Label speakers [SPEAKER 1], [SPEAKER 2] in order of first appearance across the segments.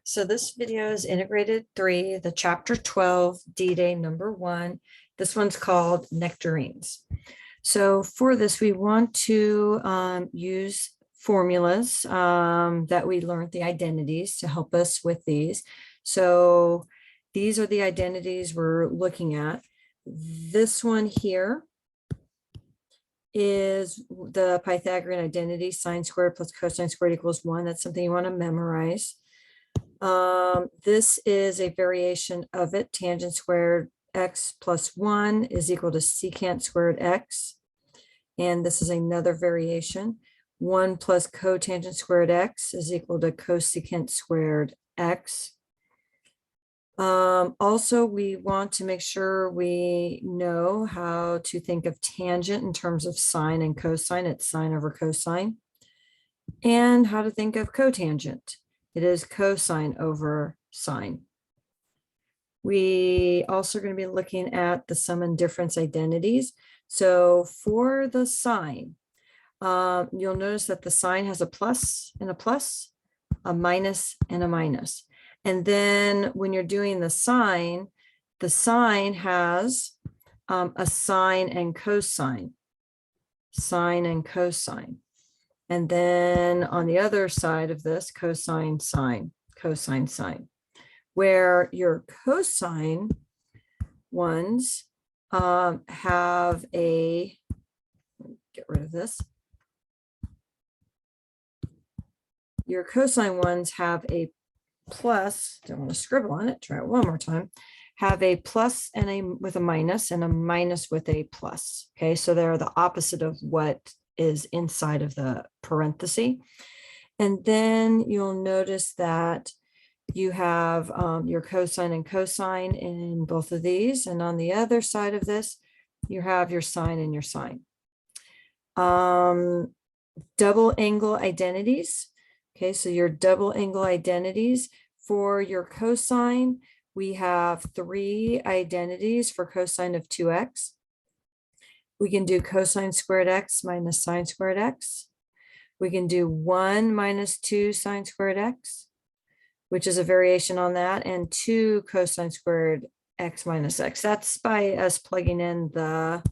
[SPEAKER 1] So this video is integrated 3, the chapter 12, D-Day number 1. This one's called Nectarines. So for this, we want to use formulas that we learned, the identities, to help us with these. So these are the identities we're looking at. This one here is the Pythagorean identity, sine squared plus cosine squared equals 1. That's something you want to memorize. This is a variation of it. Tangent squared x plus 1 is equal to secant squared x. And this is another variation. 1 plus cotangent squared x is equal to cosecant squared x. Also, we want to make sure we know how to think of tangent in terms of sine and cosine. It's sine over cosine. And how to think of cotangent. It is cosine over sine. We also are going to be looking at the sum and difference identities. So for the sine, you'll notice that the sine has a plus, a minus, and a minus. And then when you're doing the sine has a sine and cosine, sine and cosine. And then on the other side of this, cosine, sine, cosine, sine, where your cosine ones have a, get rid of this. Your cosine ones have a plus, don't want to scribble on it, try it one more time, have a plus and a with a minus and a minus with a plus. Okay, so they're the opposite of what is inside of the parenthesis. And then you'll notice that you have your cosine and cosine in both of these. And on the other side of this, you have your sine and your sine. Double angle identities. Okay, so your double angle identities for your cosine, we have 3 identities for cosine of 2x. We can do cosine squared x minus sine squared x. We can do 1 minus 2 sine squared x, which is a variation on that, and 2 cosine squared x minus x. That's by us plugging in the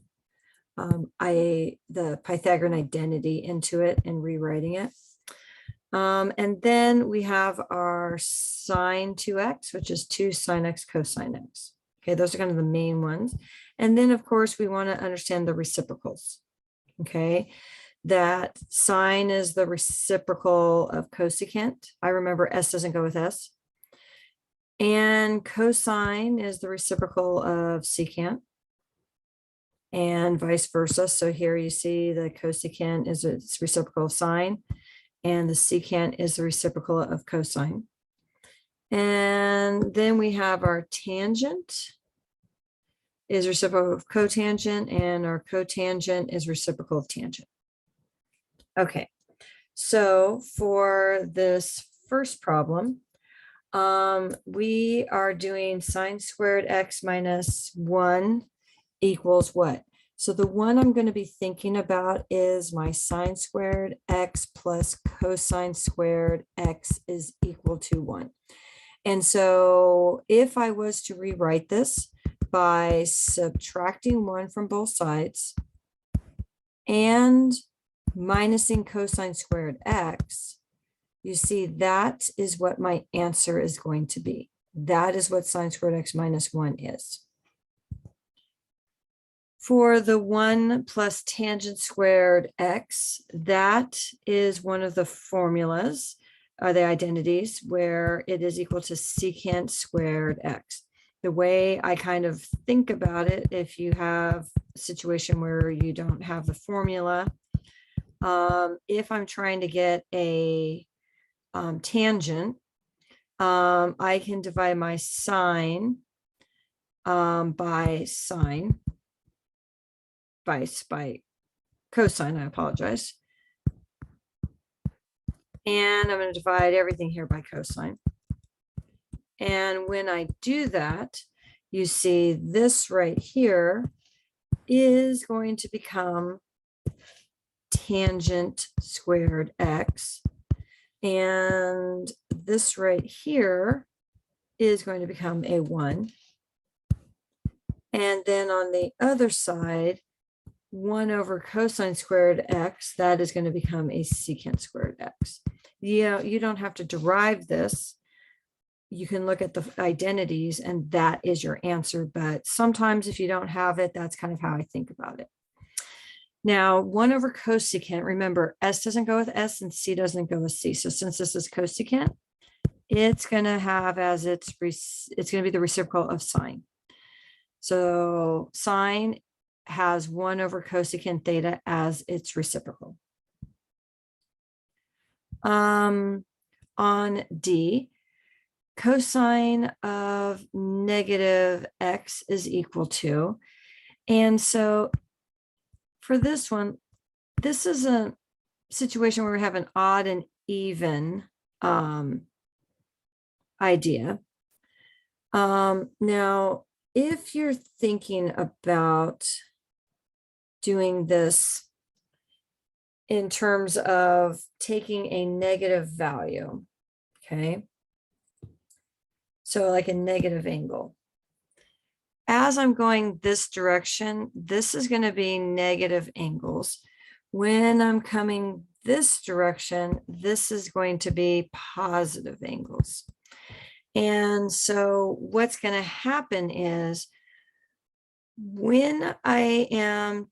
[SPEAKER 1] Pythagorean identity into it and rewriting it. And then we have our sine 2x, which is 2 sine x cosine x. Okay, those are kind of the main ones. And then, of course, we want to understand the reciprocals. Okay, that sine is the reciprocal of cosecant. I remember S doesn't go with S. And cosine is the reciprocal of secant. And vice versa. So here you see the cosecant is its reciprocal of sine, and the secant is the reciprocal of cosine. And then we have our tangent is reciprocal of cotangent, and our cotangent is reciprocal of tangent. Okay, so for this first problem, we are doing sine squared x minus 1 equals what? So the one I'm going to be thinking about is my sine squared x plus cosine squared x is equal to 1. And so if I was to rewrite this by subtracting 1 from both sides and minusing cosine squared x, you see that is what my answer is going to be. That is what sine squared x minus 1 is. For the 1 plus tangent squared x, that is one of the formulas, or the identities, where it is equal to secant squared x. The way I kind of think about it, if you have a situation where you don't have the formula, if I'm trying to get a tangent, I can divide my sine by sine, by cosine, I apologize. And I'm going to divide everything here by cosine. And when I do that, you see this right here is going to become tangent squared x. And this right here is going to become a 1. And then on the other side, 1 over cosine squared x, that is going to become a secant squared x. Yeah, you don't have to derive this. You can look at the identities and that is your answer. But sometimes if you don't have it, that's kind of how I think about it. Now, 1 over cosecant, remember, S doesn't go with S and C doesn't go with C. So since this is cosecant, it's going to have as it's going to be the reciprocal of sine. So sine has 1 over cosecant theta as its reciprocal. On D, cosine of negative x is equal to, and so for this one, this is a situation where we have an odd and even idea. Now, if you're thinking about doing this in terms of taking a negative value, okay, so like a negative angle. As I'm going this direction, this is going to be negative angles. When I'm coming this direction, this is going to be positive angles. And so what's going to happen is when I am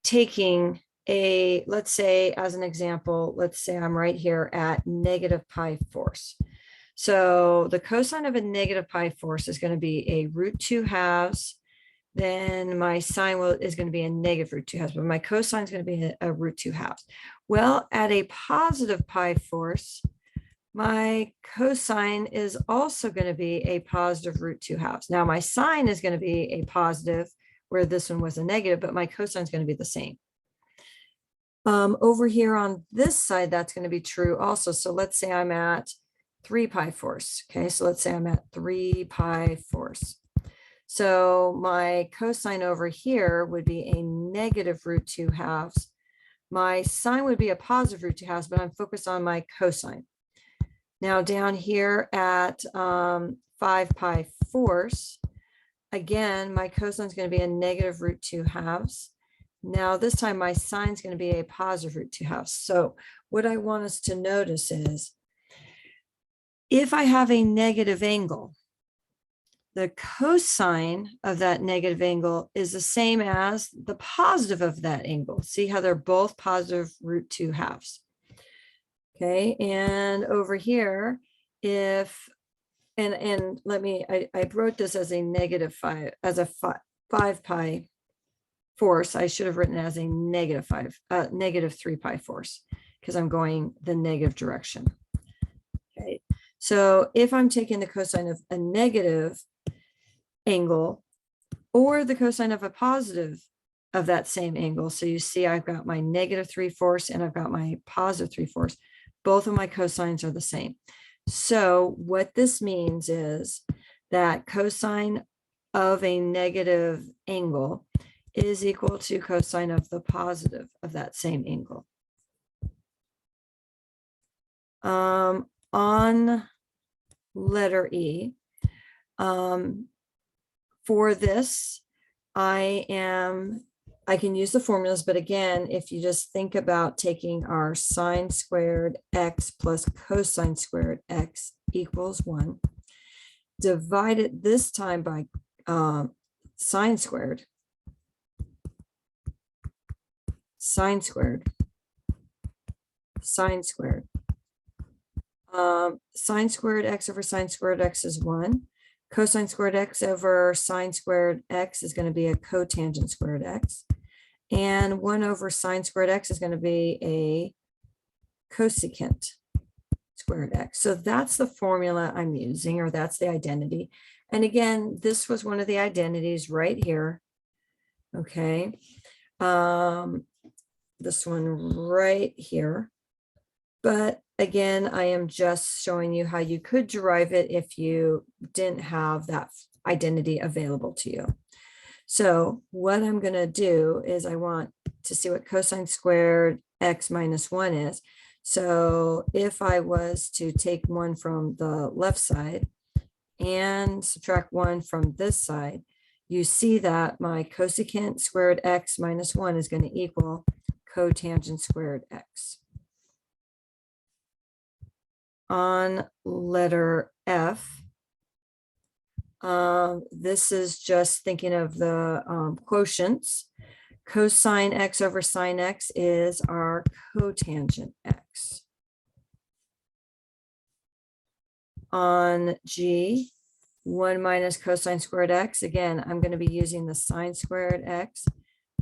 [SPEAKER 1] taking a, let's say as an example, let's say I'm right here at negative pi force. So the cosine of a negative pi force is going to be a root 2 halves. Then my sine is going to be a negative root 2 halves, but my cosine is going to be a root 2 halves. Well, at a positive pi force, my cosine is also going to be a positive root 2 halves. Now my sine is going to be a positive where this one was a negative, but my cosine is going to be the same. Over here on this side, that's going to be true also. So let's say I'm at 3 pi force. Okay, so let's say I'm at 3 pi force. So my cosine over here would be a negative root 2 halves. My sine would be a positive root 2 halves, but I'm focused on my cosine. Now down here at 5 pi force, again, my cosine is going to be a negative root 2 halves. Now this time my sine is going to be a positive root 2 halves. So what I want us to notice is if I have a negative angle, the cosine of that negative angle is the same as the positive of that angle. See how they're both positive root 2 halves. Okay, and over here, if, and let me, I wrote this as a negative 5, as a 5 pi force. I should have written it as a negative 3 pi force because I'm going the negative direction. Okay, so if I'm taking the cosine of a negative angle or the cosine of a positive of that same angle, so you see I've got my negative 3 force and I've got my positive 3 force. Both of my cosines are the same. So what this means is that cosine of a negative angle is equal to cosine of the positive of that same angle. On letter E, for this, I can use the formulas, but again, if you just think about taking our sine squared x plus cosine squared x equals 1, divide it this time by sine squared, sine squared, sine squared. Sine squared x over sine squared x is 1. Cosine squared x over sine squared x is going to be a cotangent squared x. And 1 over sine squared x is going to be a cosecant squared x. So that's the formula I'm using, or that's the identity. And again, this was one of the identities right here. Okay. This one right here. But again, I am just showing you how you could derive it if you didn't have that identity available to you. So what I'm going to do is I want to see what cosine squared x minus 1 is. So if I was to take 1 from the left side and subtract 1 from this side, you see that my cosecant squared x minus 1 is going to equal cotangent squared x. On letter F, this is just thinking of the quotients. Cosine x over sine x is our cotangent x. On G, 1 minus cosine squared x, again, I'm going to be using the sine squared x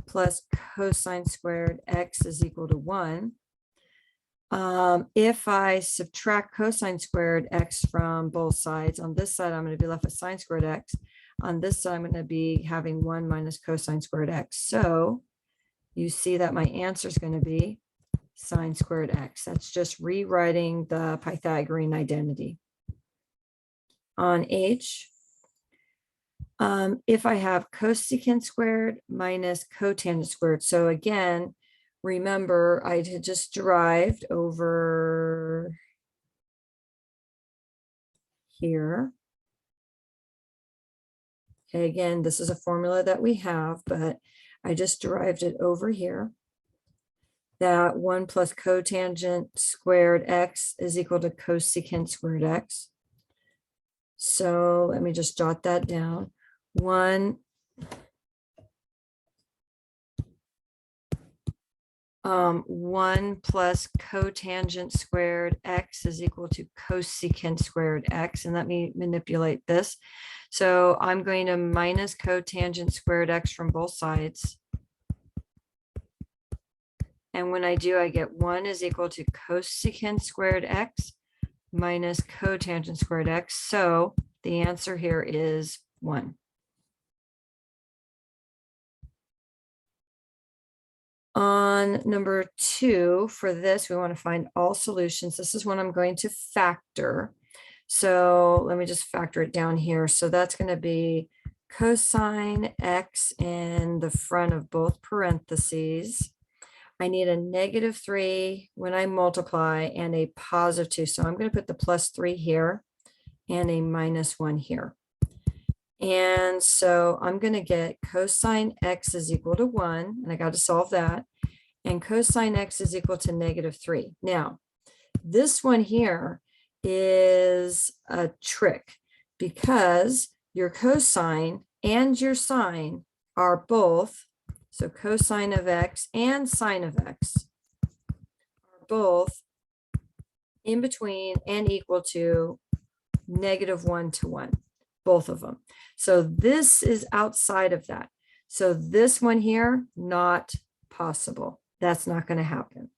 [SPEAKER 1] plus cosine squared x is equal to 1. If I subtract cosine squared x from both sides, on this side, I'm going to be left with sine squared x. On this side, I'm going to be having 1 minus cosine squared x. So you see that my answer is going to be sine squared x. That's just rewriting the Pythagorean identity. On H, if I have cosecant squared minus cotangent squared. So again, remember, I had just derived over here. Okay, again, this is a formula that we have, but I just derived it over here. That 1 plus cotangent squared x is equal to cosecant squared x. So let me just jot that down. 1 plus cotangent squared x is equal to cosecant squared x. And let me manipulate this. So I'm going to minus cotangent squared x from both sides. And when I do, I get 1 is equal to cosecant squared x minus cotangent squared x. So the answer here is 1. On number 2, for this, we want to find all solutions. This is when I'm going to factor. So let me just factor it down here. So that's going to be cosine x in the front of both parentheses. I need a -3 when I multiply and a +2. So I'm going to put the +3 here and a -1 here. And so I'm going to get cosine x is equal to 1, and I got to solve that. And cosine x is equal to -3. Now, this one here is a trick because your cosine and your sine are both, so cosine of x and sine of x are both in between and equal to -1 to 1. Both of them. So this is outside of that. So this one here, not possible. That's not going to happen.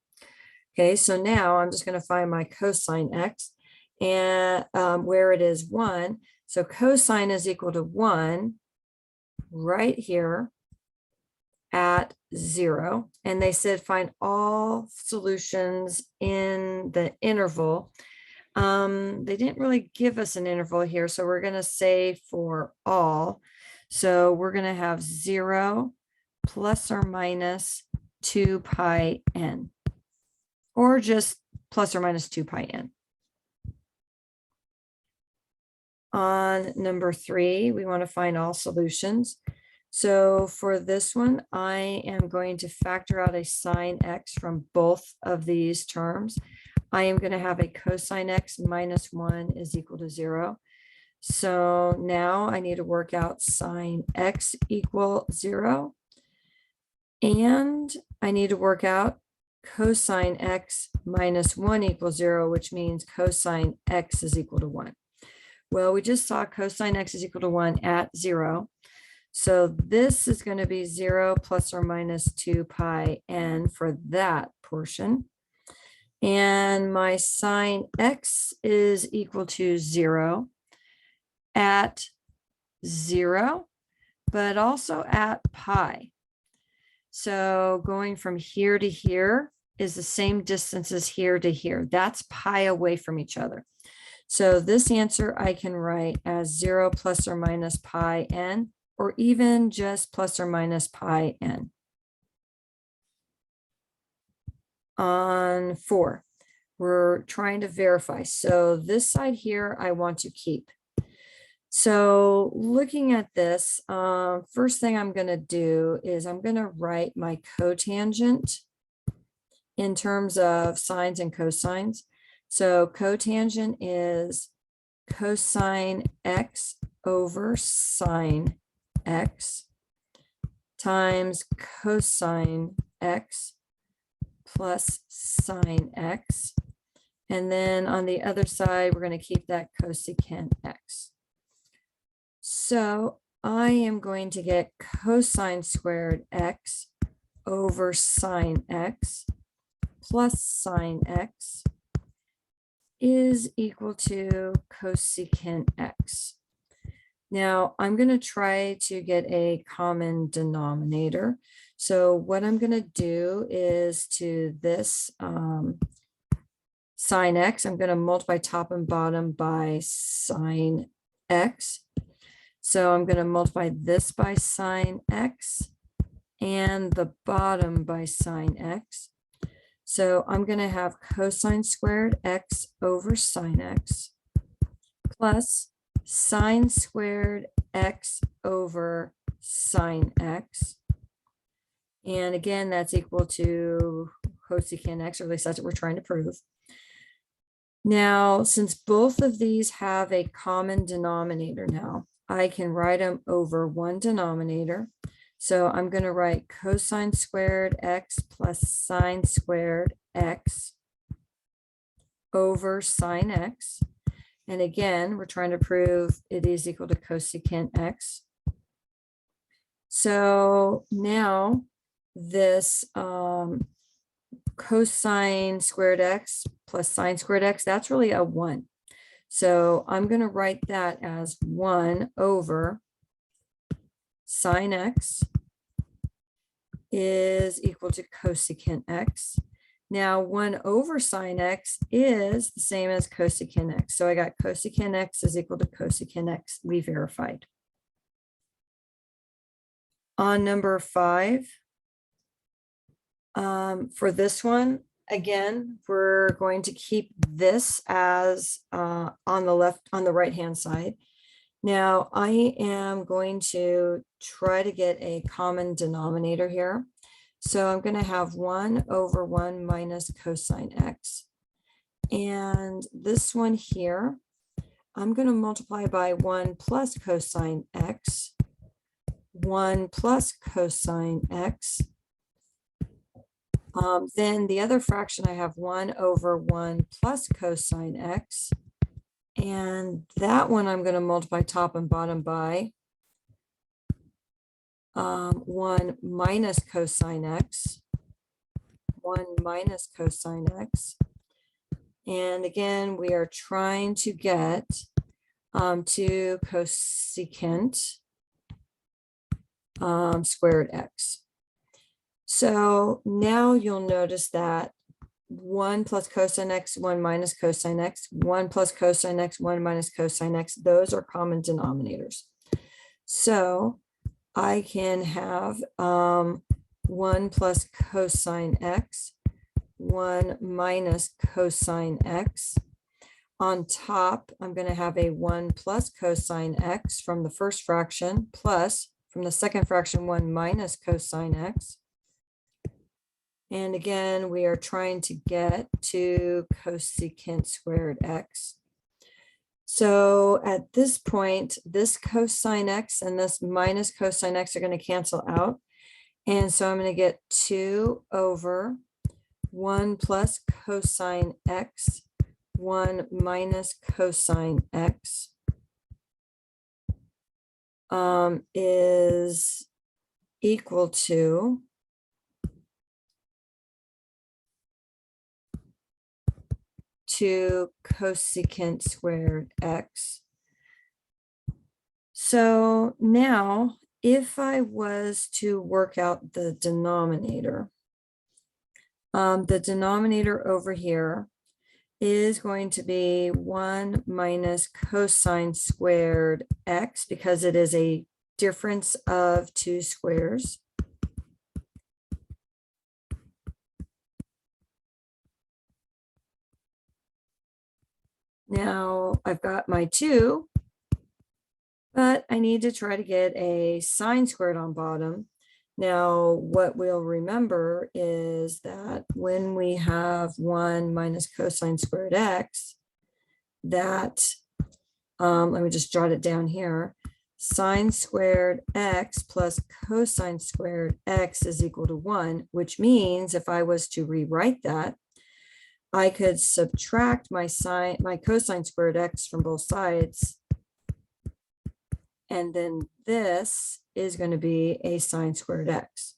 [SPEAKER 1] Okay, so now I'm just going to find my cosine x and where it is 1. So cosine is equal to 1 right here at 0. And they said find all solutions in the interval. They didn't really give us an interval here, so we're going to say for all. So we're going to have 0 plus or minus 2 pi n, or just plus or minus 2 pi n. On number 3, we want to find all solutions. So for this one, I am going to factor out a sine x from both of these terms. I am going to have a cosine x minus 1 is equal to 0. So now I need to work out sine x equal 0. And I need to work out cosine x minus 1 equals 0, which means cosine x is equal to 1. Well, we just saw cosine x is equal to 1 at 0. So this is going to be 0 plus or minus 2 pi n for that portion. And my sine x is equal to 0 at 0, but also at pi. So going from here to here is the same distance as here to here. That's pi away from each other. So this answer I can write as 0 plus or minus pi n, or even just plus or minus pi n. On 4, we're trying to verify. So this side here, I want to keep. So looking at this, first thing I'm going to do is I'm going to write my cotangent in terms of sines and cosines. So cotangent is cosine x over sine x times cosine x plus sine x. And then on the other side, we're going to keep that cosecant x. So I am going to get cosine squared x over sine x plus sine x is equal to cosecant x. Now I'm going to try to get a common denominator. So what I'm going to do is to this sine x, I'm going to multiply top and bottom by sine x. So I'm going to multiply this by sine x and the bottom by sine x. So I'm going to have cosine squared x over sine x plus sine squared x over sine x. And again, that's equal to cosecant x, or at least that's what we're trying to prove. Now, since both of these have a common denominator now, I can write them over one denominator. So I'm going to write cosine squared x plus sine squared x over sine x. And again, we're trying to prove it is equal to cosecant x. So now this cosine squared x plus sine squared x, that's really a 1. So I'm going to write that as 1 over sine x is equal to cosecant x. Now 1 over sine x is the same as cosecant x. So I got cosecant x is equal to cosecant x. We verified. On number 5, for this one, again, we're going to keep this as on the right hand side. Now I am going to try to get a common denominator here. So I'm going to have 1 over 1 minus cosine x. And this one here, I'm going to multiply by 1 plus cosine x, 1 plus cosine x. Then the other fraction, I have 1 over 1 plus cosine x. And that one I'm going to multiply top and bottom by 1 minus cosine x, 1 minus cosine x. And again, we are trying to get to cosecant squared x. So now you'll notice that 1 plus cosine x, 1 minus cosine x, 1 plus cosine x, 1 minus cosine x, those are common denominators. So I can have 1 plus cosine x, 1 minus cosine x. On top, I'm going to have a 1 plus cosine x from the first fraction, plus from the second fraction, 1 minus cosine x. And again, we are trying to get to cosecant squared x. So at this point, this cosine x and this minus cosine x are going to cancel out. And so I'm going to get 2 over 1 plus cosine x, 1 minus cosine x is equal to cosecant squared x. So now if I was to work out the denominator over here is going to be 1 minus cosine squared x, because it is a difference of 2 squares. Now I've got my 2, but I need to try to get a sine squared on bottom. Now, what we'll remember is that when we have 1 minus cosine squared x, that, let me just jot it down here, sine squared x plus cosine squared x is equal to 1, which means if I was to rewrite that, I could subtract my cosine squared x from both sides, and then this is going to be a sine squared x.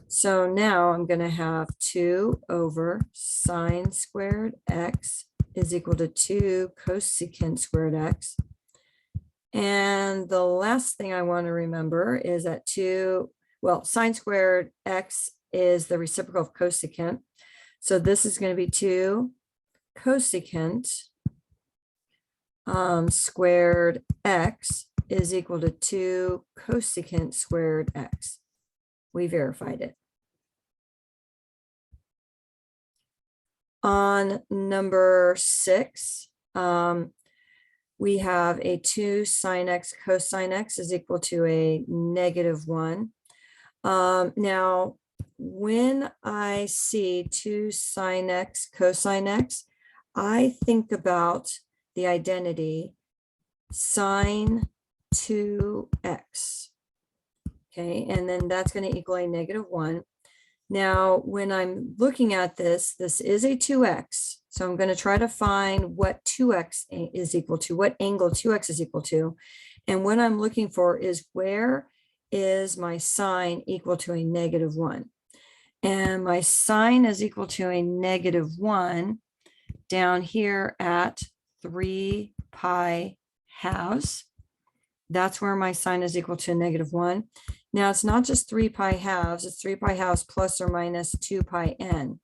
[SPEAKER 1] So now I'm going to have 2 over sine squared x is equal to 2 cosecant squared x. And the last thing I want to remember is that sine squared x is the reciprocal of cosecant. So this is going to be 2 cosecant squared x is equal to 2 cosecant squared x. We verified it. On number 6, we have a 2 sine x cosine x is equal to a -1. Now, when I see 2 sine x cosine x, I think about the identity sine 2x. Okay, and then that's going to equal a -1. Now, when I'm looking at this, this is a 2x. So I'm going to try to find what 2x is equal to, what angle 2x is equal to. And what I'm looking for is where is my sine equal to a -1? And my sine is equal to a -1 down here at 3 pi halves. That's where my sine is equal to a -1. Now it's not just 3 pi halves, it's 3 pi halves plus or minus 2 pi n.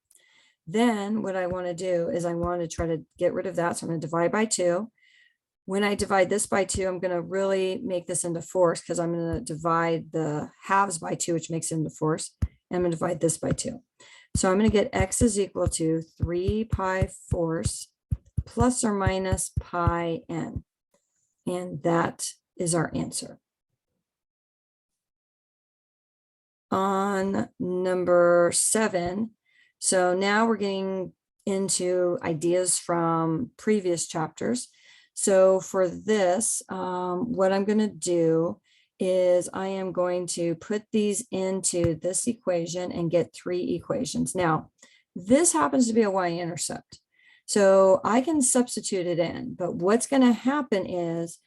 [SPEAKER 1] Then what I want to do is I want to try to get rid of that. So I'm going to divide by 2. When I divide this by 2, I'm going to really make this into fourths because I'm going to divide the halves by 2, which makes it into fourths. And I'm going to divide this by 2. So I'm going to get x is equal to 3 pi fourths plus or minus pi n. And that is our answer. On number 7, so now we're getting into ideas from previous chapters. So for this, what I'm going to do is I am going to put these into this equation and get 3 equations. Now, this happens to be a y-intercept. So I can substitute it in, but what's going to happen is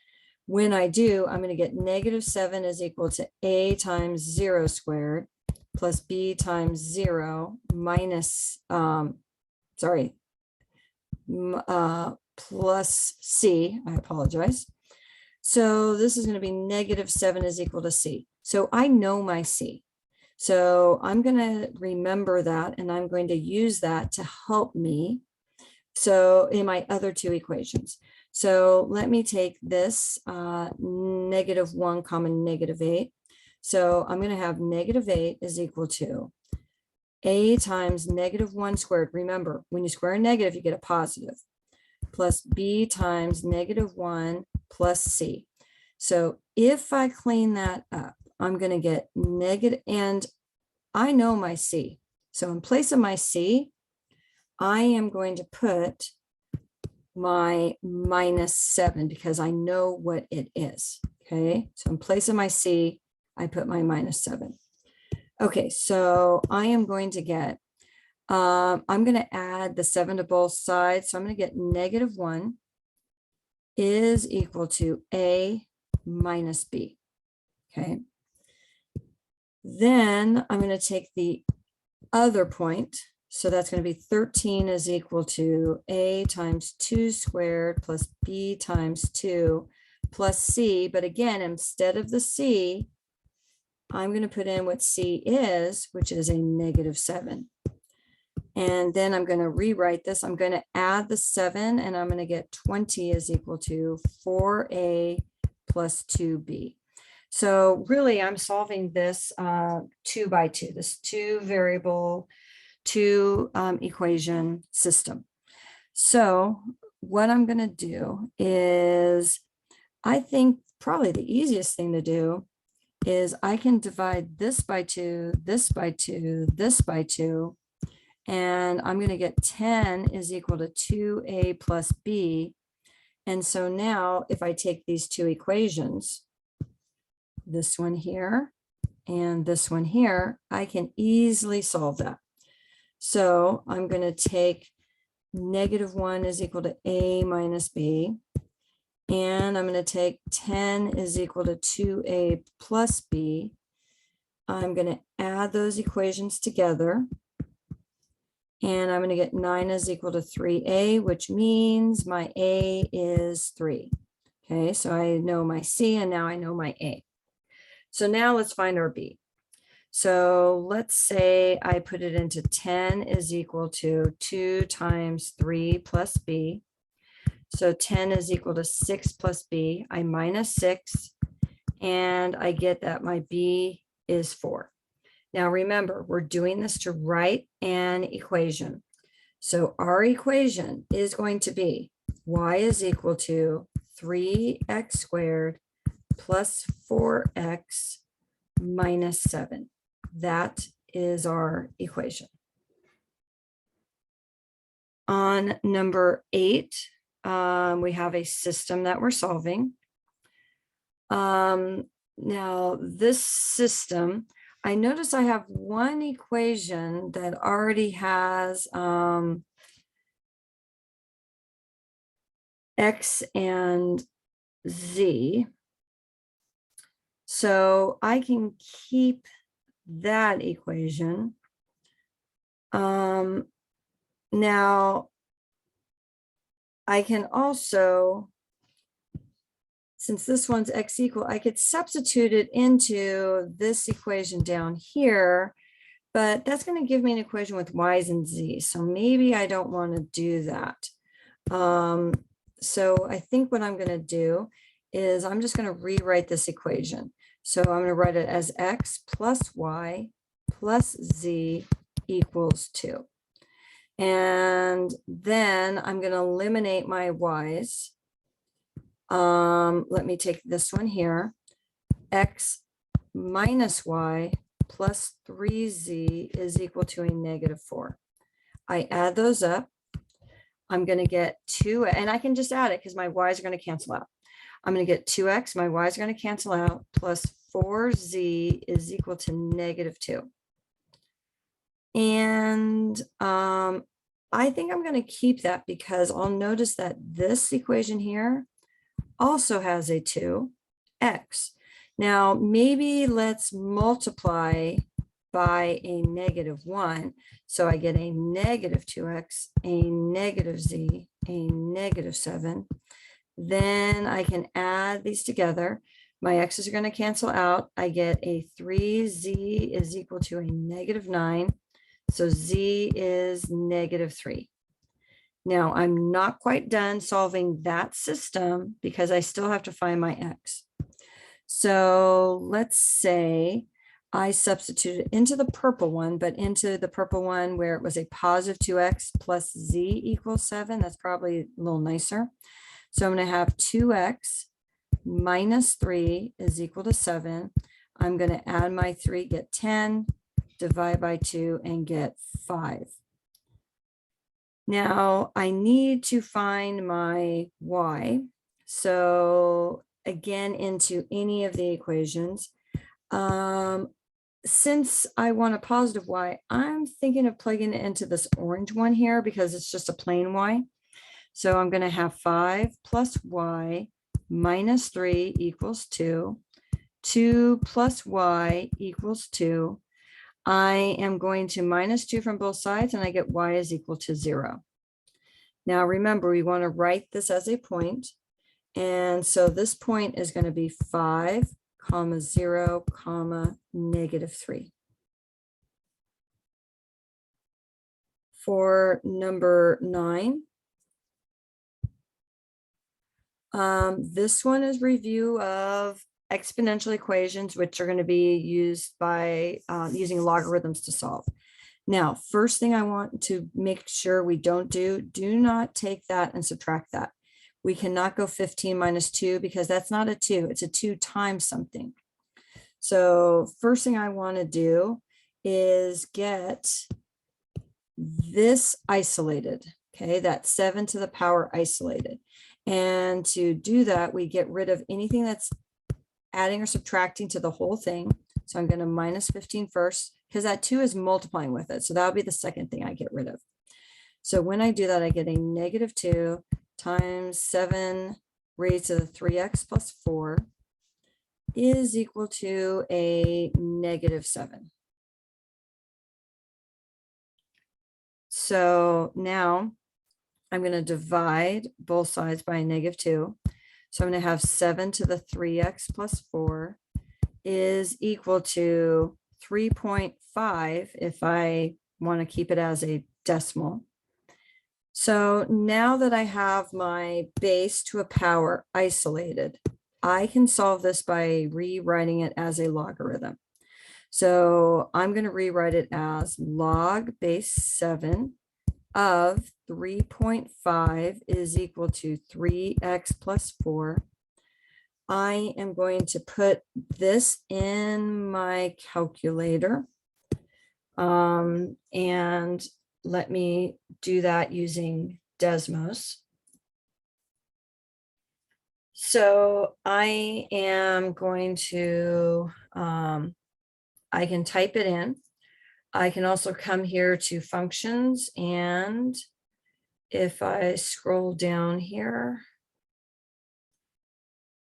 [SPEAKER 1] when I do, I'm going to get -7 is equal to a times 0 squared plus b times 0 minus, plus c, I apologize. So this is going to be -7 is equal to c. So I know my c. So I'm going to remember that, and I'm going to use that to help me. So in my other 2 equations. So let me take this -1 common -8. So I'm going to have -8 is equal to a times -1 squared. Remember, when you square a negative, you get a positive, plus b times -1 plus c. So if I clean that up, I'm going to get negative, and I know my c. So in place of my c, I am going to put my -7 because I know what it is. Okay, so in place of my c, I put my -7. Okay, so I am going to get, I'm going to add the 7 to both sides. So I'm going to get -1 is equal to a minus b. Okay, then I'm going to take the other point. So that's going to be 13 is equal to a times 2 squared plus b times 2 plus c. But again, instead of the c, I'm going to put in what c is, which is a -7. And then I'm going to rewrite this. I'm going to add the 7, and I'm going to get 20 is equal to 4a plus 2b. So really, I'm solving this 2 by 2, this 2 variable, 2 equation system. So what I'm going to do is, I think probably the easiest thing to do is I can divide this by 2, this by 2, this by 2, and I'm going to get 10 is equal to 2a plus b. And so now if I take these two equations, this one here and this one here, I can easily solve that. So I'm going to take -1 is equal to a minus b. And I'm going to take 10 is equal to 2a plus b. I'm going to add those equations together. And I'm going to get 9 is equal to 3a, which means my a is 3. Okay, so I know my c and now I know my a. So now let's find our b. So let's say I put it into 10 is equal to 2 times 3 plus b. So 10 is equal to 6 plus b. I minus 6, and I get that my b is 4. Now remember, we're doing this to write an equation. So our equation is going to be y is equal to 3x squared plus 4x minus 7. That is our equation. On number 8, we have a system that we're solving. Now this system, I notice I have one equation that already has x and z. So I can keep that equation. Now I can also, since this one's x equal, I could substitute it into this equation down here, but that's going to give me an equation with y's and z's. So maybe I don't want to do that. So I think what I'm going to do is I'm just going to rewrite this equation. So I'm going to write it as x plus y plus z equals 2. And then I'm going to eliminate my y's. Let me take this one here. X minus y plus 3z is equal to a -4. I add those up. I'm going to get 2, and I can just add it because my y's are going to cancel out. I'm going to get 2x, my y's are going to cancel out, plus 4z is equal to -2. And I think I'm going to keep that because I'll notice that this equation here also has a 2x. Now, maybe let's multiply by a -1. So I get a -2x, a -z, a -7. Then I can add these together. My x's are going to cancel out. I get a 3z is equal to a -9. So z is -3. Now I'm not quite done solving that system because I still have to find my x. So let's say I substituted into the purple one, but into the purple one where it was a positive 2x plus z equals 7. That's probably a little nicer. So I'm going to have 2x minus 3 is equal to 7. I'm going to add my 3, get 10, divide by 2, and get 5. Now I need to find my y. So again, into any of the equations. Since I want a positive y, I'm thinking of plugging it into this orange one here because it's just a plain y. So I'm going to have 5 plus y minus 3 equals 2. 2 plus y equals 2. I am going to minus 2 from both sides, and I get y is equal to 0. Now remember, we want to write this as a point. And so this point is going to be 5, 0, -3. For number 9, this one is review of exponential equations, which are going to be used by using logarithms to solve. Now, first thing I want to make sure we don't do not take that and subtract that. We cannot go 15 minus 2 because that's not a 2. It's a 2 times something. So first thing I want to do is get this isolated. Okay, that's 7 to the power isolated. And to do that, we get rid of anything that's adding or subtracting to the whole thing. So I'm going to minus 15 first, because that 2 is multiplying with it. So that'll be the second thing I get rid of. So when I do that, I get a negative 2 times 7 raised to the 3x plus 4 is equal to a negative 7. So now I'm going to divide both sides by a negative 2. So I'm going to have 7 to the 3x plus 4 is equal to 3.5 if I want to keep it as a decimal. So now that I have my base to a power isolated, I can solve this by rewriting it as a logarithm. So I'm going to rewrite it as log base 7 of 3.5 is equal to 3x plus 4. I am going to put this in my calculator. And let me do that using Desmos. So I am going to, I can type it in. I can also come here to functions, and if I scroll down here,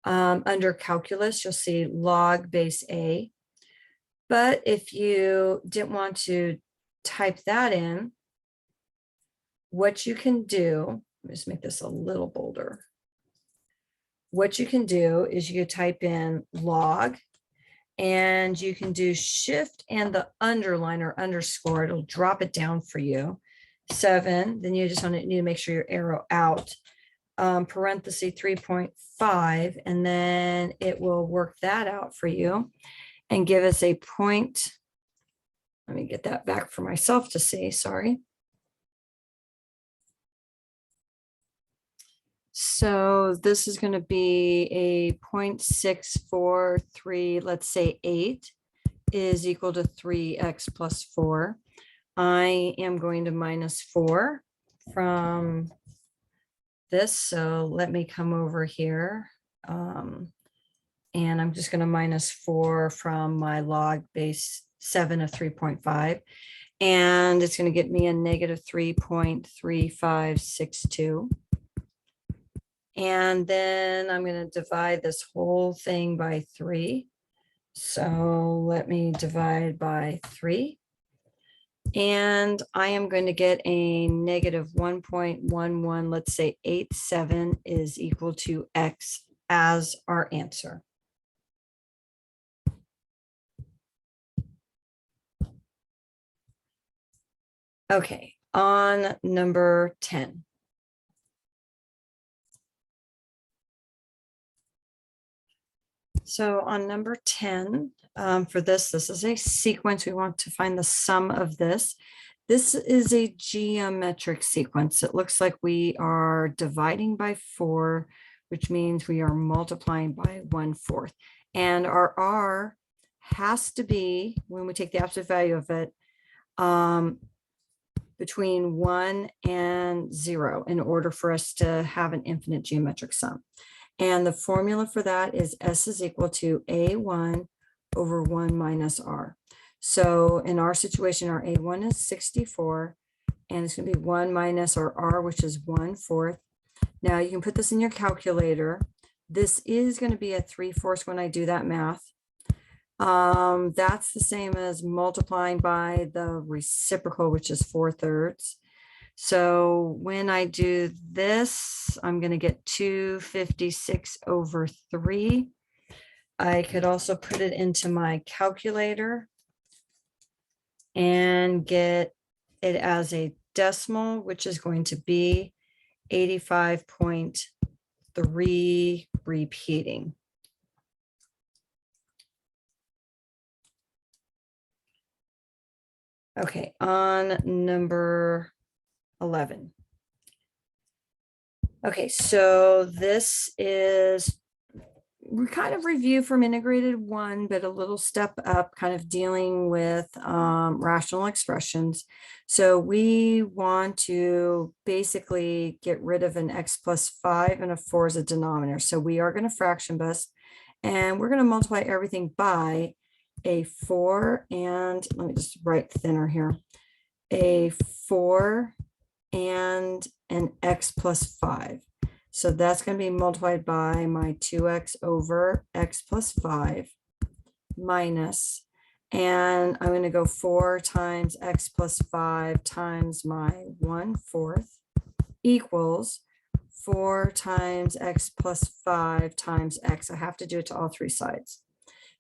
[SPEAKER 1] under calculus, you'll see log base A. But if you didn't want to type that in, what you can do, let me just make this a little bolder. What you can do is you can type in log, and you can do shift and the underline or underscore. It'll drop it down for you. 7, then you just need to make sure your arrow out. Parenthesis 3.5, and then it will work that out for you and give us a point. Let me get that back for myself to see, sorry. So this is going to be a 0.643, let's say 8 is equal to 3x plus 4. I am going to minus 4 from this. So let me come over here. And I'm just going to minus 4 from my log base 7 of 3.5. And it's going to get me a negative 3.3562. And then I'm going to divide this whole thing by 3. So let me divide by 3. And I am going to get a negative 1.11, let's say 87 is equal to x as our answer. Okay, on number 10. So on number 10, for this is a sequence. We want to find the sum of this. This is a geometric sequence. It looks like we are dividing by 4, which means we are multiplying by 1/4. And our R has to be, when we take the absolute value of it, between 1 and 0 in order for us to have an infinite geometric sum. And the formula for that is S is equal to A1 over 1 minus R. So in our situation, our A1 is 64, and it's going to be 1 minus our R, which is 1/4. Now you can put this in your calculator. This is going to be a 3/4 when I do that math. That's the same as multiplying by the reciprocal, which is 4/3. So when I do this, I'm going to get 256 over 3. I could also put it into my calculator and get it as a decimal, which is going to be 85.3 repeating. Okay, on number 11. Okay, so this is, we kind of review from integrated one, but a little step up, kind of dealing with rational expressions. So we want to basically get rid of an x plus 5 and a 4 as a denominator. So we are going to fraction bus, and we're going to multiply everything by a 4, and let me just write thinner here, a 4 and an x plus 5. So that's going to be multiplied by my 2x over x plus 5 minus, and I'm going to go 4 times x plus 5 times my 1/4 equals 4 times x plus 5 times x. I have to do it to all three sides.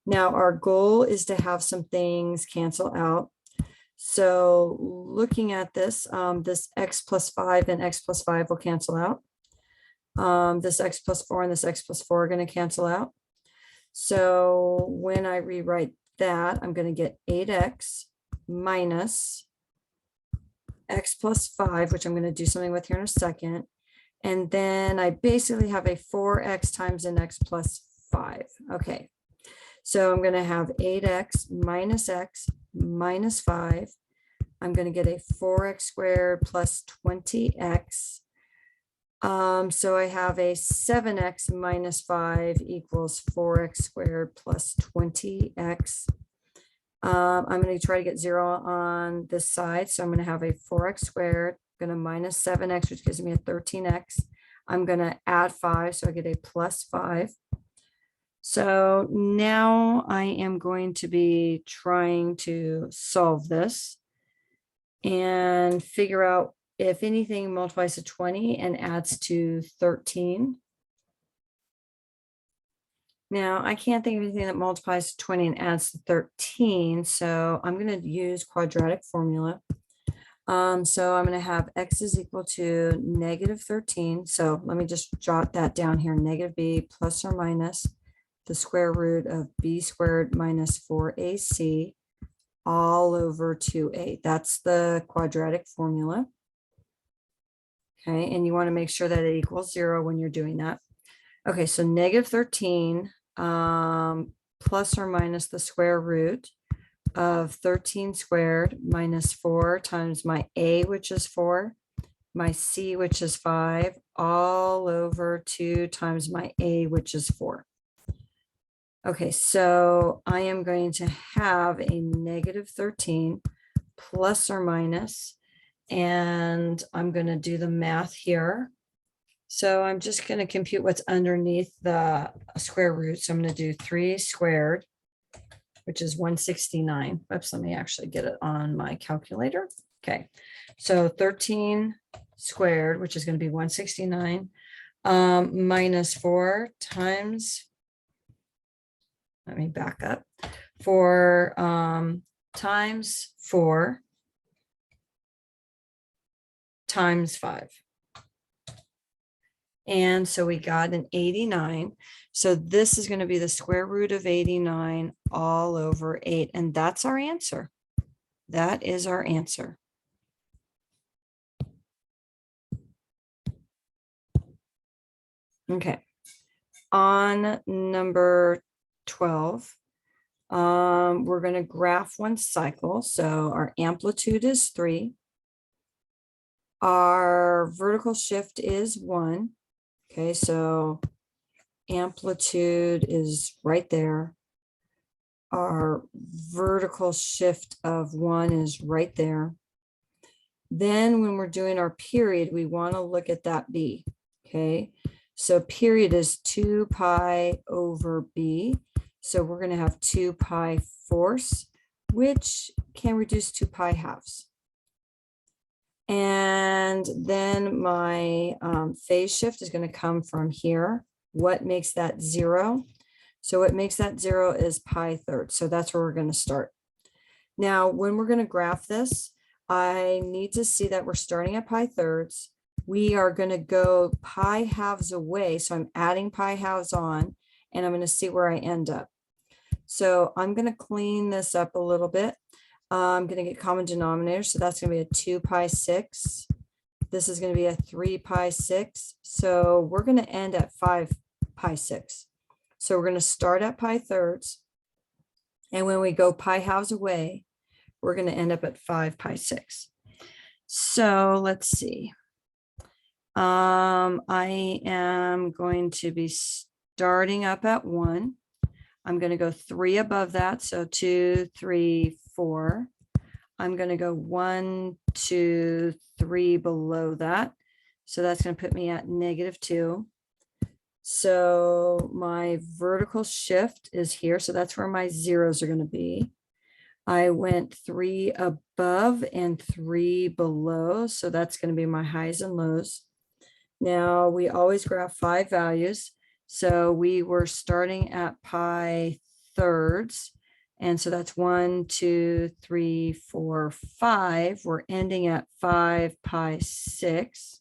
[SPEAKER 1] Now our goal is to have some things cancel out. So looking at this, this x plus 5 and x plus 5 will cancel out. This x plus 4 and this x plus 4 are going to cancel out. So when I rewrite that, I'm going to get 8x minus x plus 5, which I'm going to do something with here in a second. And then I basically have a 4x times an x plus 5. Okay. So I'm going to have 8x minus 5. I'm going to get a 4x squared plus 20x. So I have a 7x minus 5 equals 4x squared plus 20x. I'm going to try to get 0 on this side. So I'm going to have a 4x squared, I'm going to minus 7x, which gives me a 13x. I'm going to add 5, so I get a plus 5. So now I am going to be trying to solve this and figure out if anything multiplies to 20 and adds to 13. Now I can't think of anything that multiplies to 20 and adds to 13. So I'm going to use quadratic formula. So I'm going to have x is equal to negative 13. So let me just jot that down here. Negative b plus or minus the square root of b squared minus 4ac all over 2a. That's the quadratic formula. Okay, and you want to make sure that it equals 0 when you're doing that. Okay, so negative 13 plus or minus the square root of 13 squared minus 4 times my a, which is 4, my c, which is 5, all over 2 times my a, which is 4. Okay, so I am going to have a negative 13 plus or minus, and I'm going to do the math here. So I'm just going to compute what's underneath the square root. So I'm going to do 3 squared, which is 169. Oops, let me actually get it on my calculator. Okay, so 13 squared, which is going to be 169, minus 4 times, let me back up, 4 times 4 times 5. And so we got an 89. So this is going to be the square root of 89 all over 8. And that's our answer. That is our answer. Okay. On number 12, we're going to graph one cycle. So our amplitude is 3. Our vertical shift is 1. Okay, so amplitude is right there. Our vertical shift of 1 is right there. Then when we're doing our period, we want to look at that b. Okay, so period is 2 pi over b. So we're going to have 2 pi fourths, which can reduce 2 pi halves. And then my phase shift is going to come from here. What makes that 0? So what makes that 0 is pi thirds. So that's where we're going to start. Now, when we're going to graph this, I need to see that we're starting at pi thirds. We are going to go pi halves away. So I'm adding pi halves on, and I'm going to see where I end up. So I'm going to clean this up a little bit. I'm going to get common denominator. So that's going to be a 2 pi 6. This is going to be a 3 pi 6. So we're going to end at 5 pi 6. So we're going to start at pi thirds. And when we go pi halves away, we're going to end up at 5 pi 6. So let's see. I am going to be starting up at 1. I'm going to go 3 above that. So 2, 3, 4. I'm going to go 1, 2, 3 below that. So that's going to put me at -2. So my vertical shift is here. So that's where my zeros are going to be. I went 3 above and 3 below. So that's going to be my highs and lows. Now we always graph 5 values. So we were starting at pi thirds. And so that's 1, 2, 3, 4, 5. We're ending at 5 pi 6.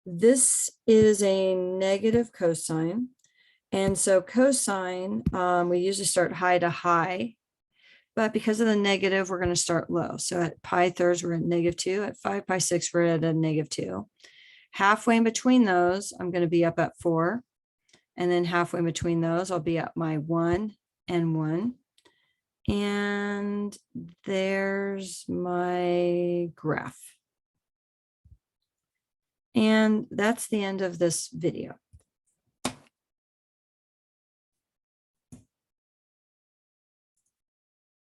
[SPEAKER 1] This is a negative cosine. And so cosine, we usually start high to high. But because of the negative, we're going to start low. So at pi thirds, we're at -2. At 5 pi 6, we're at a -2. Halfway in between those, I'm going to be up at 4. And then halfway in between those, I'll be at my 1 and 1. And there's my graph. And that's the end of this video.